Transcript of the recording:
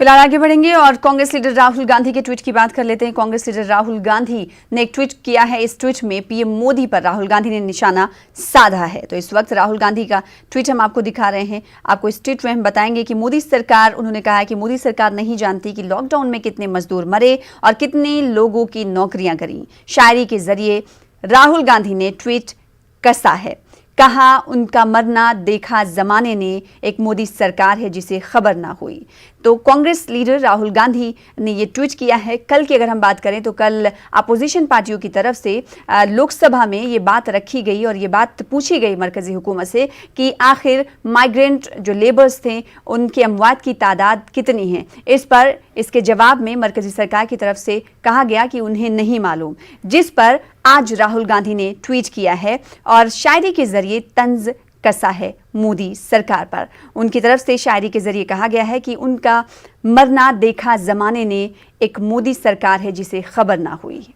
फिलहाल आगे बढ़ेंगे और कांग्रेस लीडर राहुल गांधी के ट्वीट की बात कर लेते हैं। कांग्रेस लीडर राहुल गांधी ने एक ट्वीट किया है। इस ट्वीट में पीएम मोदी पर राहुल गांधी ने निशाना साधा है। तो इस वक्त राहुल गांधी का ट्वीट हम आपको दिखा रहे हैं। आपको इस ट्वीट में हम बताएंगे कि मोदी सरकार, उन्होंने कहा है कि मोदी सरकार नहीं जानती कि लॉकडाउन में कितने मजदूर मरे और कितने लोगों की नौकरियां गईं। शायरी के जरिए राहुल गांधी ने ट्वीट कसा है। कहा, उनका मरना देखा जमाने ने, एक मोदी सरकार है जिसे खबर ना हुई। तो कांग्रेस लीडर राहुल गांधी ने ये ट्वीट किया है। कल की अगर हम बात करें तो कल अपोजिशन पार्टियों की तरफ से लोकसभा में ये बात रखी गई और ये बात पूछी गई मरकजी हुकूमत से कि आखिर माइग्रेंट जो लेबर्स थे उनके अमवात की तादाद कितनी है। इस पर इसके जवाब में मरकजी सरकार की तरफ से कहा गया कि उन्हें नहीं मालूम, जिस पर आज राहुल गांधी ने ट्वीट किया है और शायरी के जरिए तंज कसा है मोदी सरकार पर। उनकी तरफ से शायरी के जरिए कहा गया है कि उनका मरना देखा जमाने ने, एक मोदी सरकार है जिसे खबर ना हुई।